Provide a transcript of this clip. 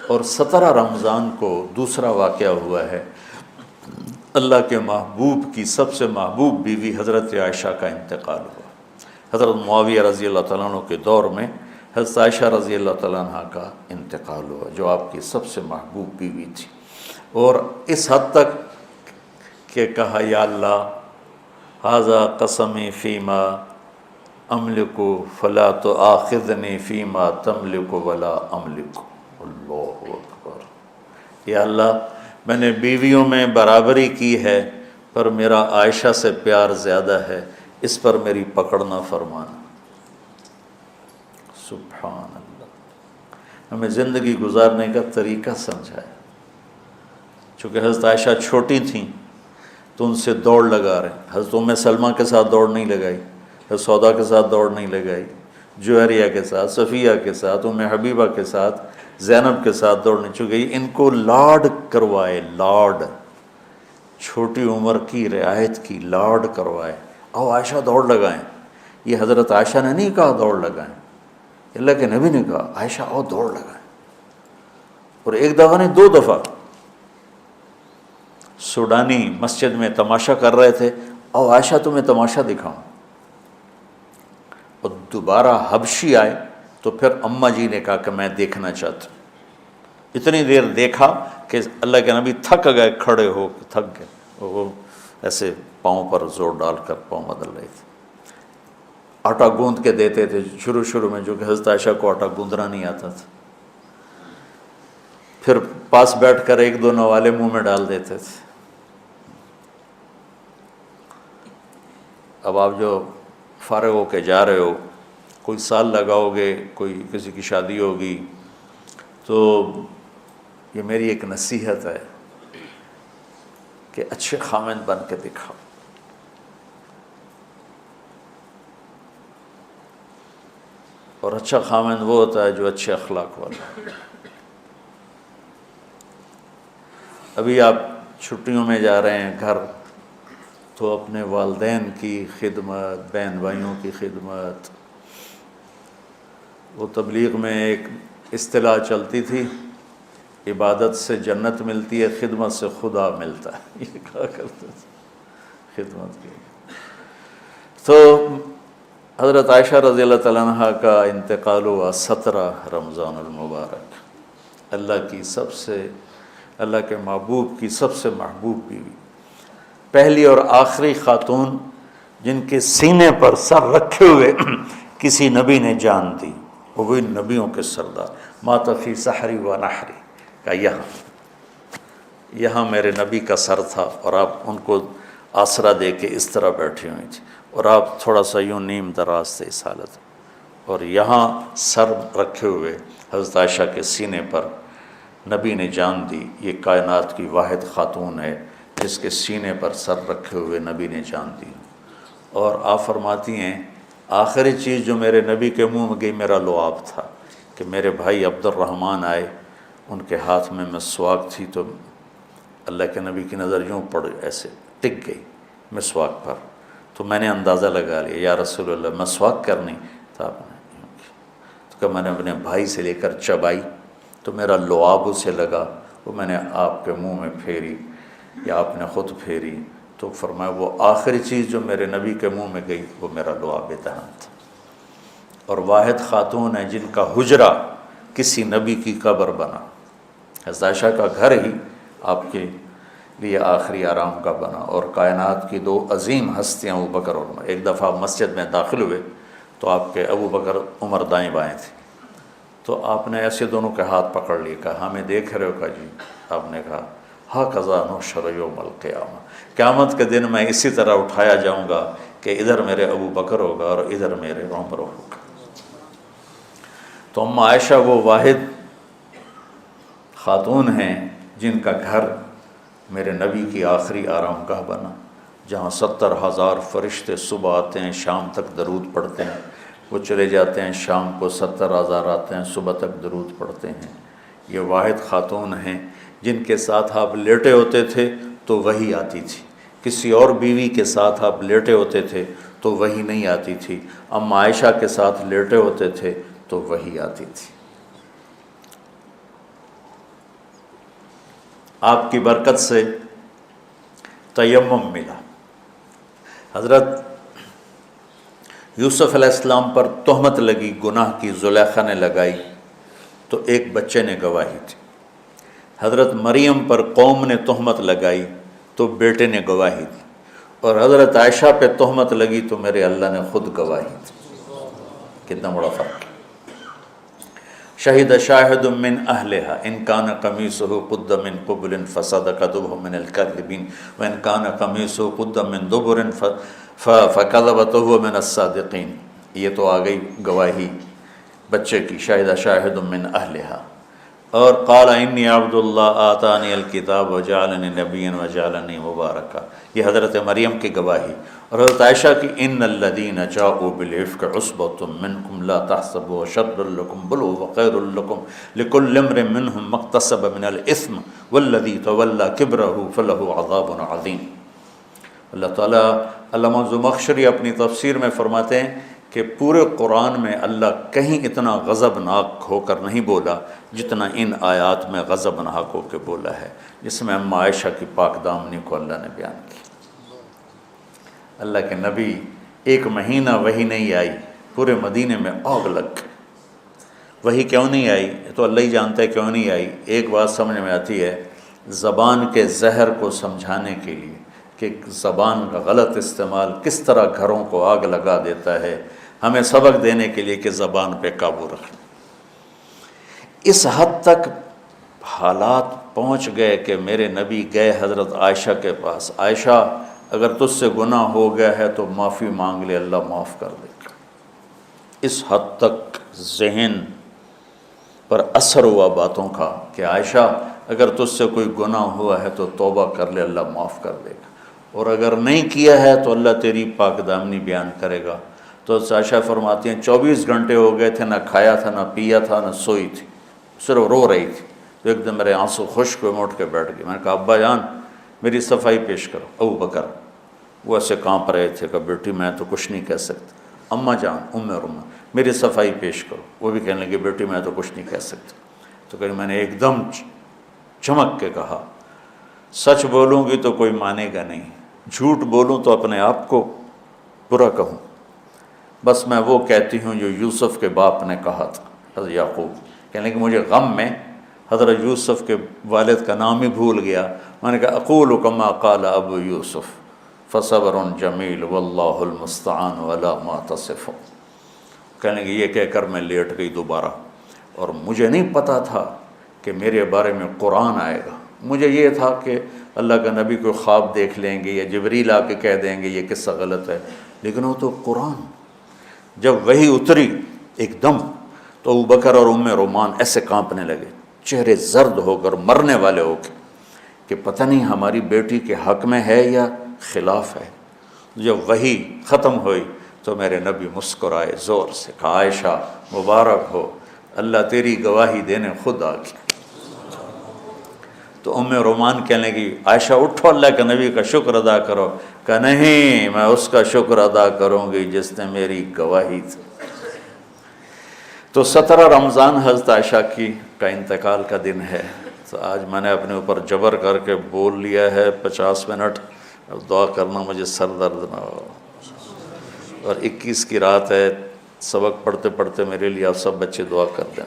اور 17 رمضان کو دوسرا واقعہ ہوا ہے، اللہ کے محبوب کی سب سے محبوب بیوی حضرت عائشہ کا انتقال ہوا۔ حضرت معاویہ رضی اللہ تعالیٰ عنہ کے دور میں حضرت عائشہ رضی اللہ تعالیٰ عنہ کا انتقال ہوا، جو آپ کی سب سے محبوب بیوی تھی، اور اس حد تک کہ کہا یا اللہ ھذا قسمی فیما املک فلا تؤاخذنی فیما تملک ولا املک۔ اللہ اکبر۔ یا اللہ میں نے بیویوں میں برابری کی ہے، پر میرا عائشہ سے پیار زیادہ ہے، اس پر میری پکڑ نہ فرمانا۔ سبحان اللہ۔ ہمیں زندگی گزارنے کا طریقہ سمجھایا۔ چونکہ حضرت عائشہ چھوٹی تھیں تو ان سے دوڑ لگا رہے ہیں۔ حضرت ام سلمہ کے ساتھ دوڑ نہیں لگائی، حضرت سودا کے ساتھ دوڑ نہیں لگائی، جوہریہ کے ساتھ، صفیہ کے ساتھ، ام حبیبہ کے ساتھ، زینب کے ساتھ دوڑ نہیں، چونکہ ان کو لاڈ کروائے، لاڈ، چھوٹی عمر کی رعایت کی، لاڈ کروائے۔ آؤ عائشہ دوڑ لگائیں۔ یہ حضرت عائشہ نے نہیں کہا دوڑ لگائیں، اللہ کے نبی نے کہا عائشہ آؤ دوڑ لگائیں۔ اور ایک دفعہ نہیں، 2 دفعہ سوڈانی مسجد میں تماشا کر رہے تھے، آؤ عائشہ تمہیں تماشا دکھاؤں۔ اور دوبارہ حبشی آئے تو پھر اماں جی نے کہا کہ میں دیکھنا چاہتا ہوں۔ اتنی دیر دیکھا کہ اللہ کے نبی تھک گئے، کھڑے ہو تھک گئے، وہ ایسے پاؤں پر زور ڈال کر پاؤں بدل رہے تھے۔ آٹا گوندھ کے دیتے تھے شروع میں، جو کہ حضرت عائشہ کو آٹا گوندھنا نہیں آتا تھا، پھر پاس بیٹھ کر 1-2 نوالے منہ میں ڈال دیتے تھے۔ اب آپ جو فارغ ہو کے جا رہے ہو، کوئی سال لگاؤ گے، کوئی کسی کی شادی ہوگی، تو یہ میری ایک نصیحت ہے کہ اچھے خامند بن کے دکھاؤ۔ اور اچھا خامند وہ ہوتا ہے جو اچھے اخلاق والا ہے۔ ابھی آپ چھٹیوں میں جا رہے ہیں گھر، تو اپنے والدین کی خدمت، بہن بھائیوں کی خدمت۔ وہ تبلیغ میں ایک اصطلاح چلتی تھی، عبادت سے جنت ملتی ہے، خدمت سے خدا ملتا ہے، یہ کہا کرتے تھے خدمت کی۔ تو حضرت عائشہ رضی اللہ تعالیٰ عنہ کا انتقال ہوا 17 رمضان المبارک، اللہ کے محبوب کی سب سے محبوب بیوی، پہلی اور آخری خاتون جن کے سینے پر سر رکھے ہوئے کسی نبی نے جان دی، وہ وہی نبیوں کے سردار، مات فی سحری و نحری، کا یہاں میرے نبی کا سر تھا، اور آپ ان کو آسرا دے کے اس طرح بیٹھی ہوئی تھی، اور آپ تھوڑا سا یوں نیم دراز تھے اس حالت، اور یہاں سر رکھے ہوئے حضرت عائشہ کے سینے پر نبی نے جان دی۔ یہ کائنات کی واحد خاتون ہے جس کے سینے پر سر رکھے ہوئے نبی نے جان دی۔ اور آپ فرماتی ہیں آخری چیز جو میرے نبی کے منہ میں گئی میرا لعاب تھا، کہ میرے بھائی عبد الرحمن آئے، ان کے ہاتھ میں مسواک تھی، تو اللہ کے نبی کی نظر یوں پڑ ایسے ٹک گئی مسواک پر، تو میں نے اندازہ لگا لیا یا رسول اللہ مسواک کرنی تھا، آپ نے تو کہ میں نے اپنے بھائی سے لے کر چبائی تو میرا لعاب اسے لگا، وہ میں نے آپ کے منہ میں پھیری یا آپ نے خود پھیری، تو فرمایا وہ آخری چیز جو میرے نبی کے منہ میں گئی وہ میرا لعاب دہن تھا۔ اور واحد خاتون ہے جن کا حجرہ کسی نبی کی قبر بنا، حضرت عائشہ کا گھر ہی آپ کے لیے آخری آرام کا بنا۔ اور کائنات کی 2 عظیم ہستیاں ابو بکر اور عمر، ایک دفعہ مسجد میں داخل ہوئے تو آپ کے ابو بکر عمر دائیں بائیں تھے، تو آپ نے ایسے دونوں کے ہاتھ پکڑ لیے، کہا ہمیں دیکھ رہے ہو؟ کہا جی۔ آپ نے کہا ھذا نحشر یوم القیامہ، قیامت کے دن میں اسی طرح اٹھایا جاؤں گا کہ ادھر میرے ابو بکر ہوگا اور ادھر میرے عمر ہوگا۔ تو ام عائشہ وہ واحد خاتون ہیں جن کا گھر میرے نبی کی آخری آرام گاہ بنا، جہاں 70,000 فرشتے صبح آتے ہیں، شام تک درود پڑھتے ہیں، وہ چلے جاتے ہیں، شام کو 70,000 آتے ہیں، صبح تک درود پڑھتے ہیں۔ یہ واحد خاتون ہیں جن کے ساتھ آپ لیٹے ہوتے تھے تو وحی آتی تھی، کسی اور بیوی کے ساتھ آپ لیٹے ہوتے تھے تو وحی نہیں آتی تھی، ام عائشہ کے ساتھ لیٹے ہوتے تھے تو وحی آتی تھی۔ آپ کی برکت سے تیمم ملا۔ حضرت یوسف علیہ السلام پر تہمت لگی، گناہ کی، زلیخا نے لگائی تو ایک بچے نے گواہی دی۔ حضرت مریم پر قوم نے تہمت لگائی تو بیٹے نے گواہی دی، اور حضرت عائشہ پہ تہمت لگی تو میرے اللہ نے خود گواہی دی۔ کتنا بڑا فرق ہے۔ شہد شاہد من اہلہا ان کان قمیصہ قد من قبل فصدقت وہو من الکاذبین وان کان قمیصہ قد من دبر فکذبت وہو من الصادقین۔ یہ تو آ گئی گواہی بچے کی، شہد شاہد من اہلہا۔ اور قال انی عبد اللہ آتانی الکتاب وجعلنی نبیا وجعلنی مبارکا، یہ حضرت مریم کی گواہی۔ اور حضرت عائشہ کی ان الذین جاءوا بالعفک عصبۃ منکم لا تحسبوا شرا لکم بل هو خیر لکم لکل امرئ منہم ما اکتسب من الاثم والذی تولى کبرہ فلہ عذاب عظیم۔ اللہ تعالیٰ، علامہ زمخشری اپنی تفسیر میں فرماتے ہیں کہ پورے قرآن میں اللہ کہیں اتنا غضبناک ہو کر نہیں بولا جتنا ان آیات میں غضبناک ہو کے بولا ہے، جس میں اما عائشہ کی پاک دامنی کو اللہ نے بیان کی۔ اللہ کے نبی ایک مہینہ وحی نہیں آئی، پورے مدینے میں آگ لگ گئی۔ وحی کیوں نہیں آئی؟ تو اللہ ہی جانتا ہے کیوں نہیں آئی۔ ایک بات سمجھ میں آتی ہے، زبان کے زہر کو سمجھانے کے لیے کہ زبان کا غلط استعمال کس طرح گھروں کو آگ لگا دیتا ہے، ہمیں سبق دینے کے لیے کہ زبان پہ قابو رکھیں۔ اس حد تک حالات پہنچ گئے کہ میرے نبی گئے حضرت عائشہ کے پاس، عائشہ اگر تجھ سے گناہ ہو گیا ہے تو معافی مانگ لے، اللہ معاف کر دے گا۔ اس حد تک ذہن پر اثر ہوا باتوں کا کہ عائشہ اگر تجھ سے کوئی گناہ ہوا ہے تو توبہ کر لے، اللہ معاف کر دے گا، اور اگر نہیں کیا ہے تو اللہ تیری پاک دامنی بیان کرے گا۔ تو عائشہ فرماتی ہیں 24 گھنٹے ہو گئے تھے، نہ کھایا تھا، نہ پیا تھا، نہ سوئی تھی، صرف رو رہی تھی۔ تو ایک دم میرے آنسو خشک ہوئے، اٹھ کے بیٹھ گئی۔ میں نے کہا ابا جان میری صفائی پیش کرو۔ ابو بکر وہ ایسے کانپ رہے تھے کہ بیٹی میں تو کچھ نہیں کہہ سکتا۔ اماں جان ام رما میری صفائی پیش کرو۔ وہ بھی کہنے لگے بیٹی میں تو کچھ نہیں کہہ سکتا۔ تو کہ میں نے ایک دم چمک کے کہا سچ بولوں گی تو کوئی مانے گا نہیں، جھوٹ بولوں تو اپنے آپ کو برا کہوں، بس میں وہ کہتی ہوں جو یوسف کے باپ نے کہا تھا، حضرت یعقوب۔ کہنے کہ مجھے غم میں حضرت یوسف کے والد کا نام ہی بھول گیا۔ میں نے کہا اقول کما قال ابو یوسف فصبر جمیل واللہ المستعان علی ما تصفون۔ کہنے کہ یہ کہہ کر میں لیٹ گئی دوبارہ، اور مجھے نہیں پتا تھا کہ میرے بارے میں قرآن آئے گا۔ مجھے یہ تھا کہ اللہ کا نبی کو خواب دیکھ لیں گے یا جبریل آ کے کہہ دیں گے یہ قصہ غلط ہے، لیکن وہ تو قرآن۔ جب وہی اتری ایک دم تو ابوبکر اور ام رومان ایسے کانپنے لگے، چہرے زرد ہو کر، مرنے والے ہو کے، کہ پتہ نہیں ہماری بیٹی کے حق میں ہے یا خلاف ہے۔ جب وہی ختم ہوئی تو میرے نبی مسکرائے زور سے، کہا عائشہ مبارک ہو، اللہ تیری گواہی دینے خود آ گیا۔ تو ام رومان کہنے لگی عائشہ اٹھو، اللہ کے نبی کا شکر ادا کرو۔ کہ نہیں، میں اس کا شکر ادا کروں گی جس نے میری گواہی دی۔ تو 17 رمضان حضرت عائشہ کی کا انتقال کا دن ہے۔ تو آج میں نے اپنے اوپر جبر کر کے بول لیا ہے 50 منٹ، اب دعا کرنا مجھے سر درد نہ ہو۔ اور 21 کی رات ہے، سبق پڑھتے پڑھتے میرے لیے آپ سب بچے دعا کر دیں۔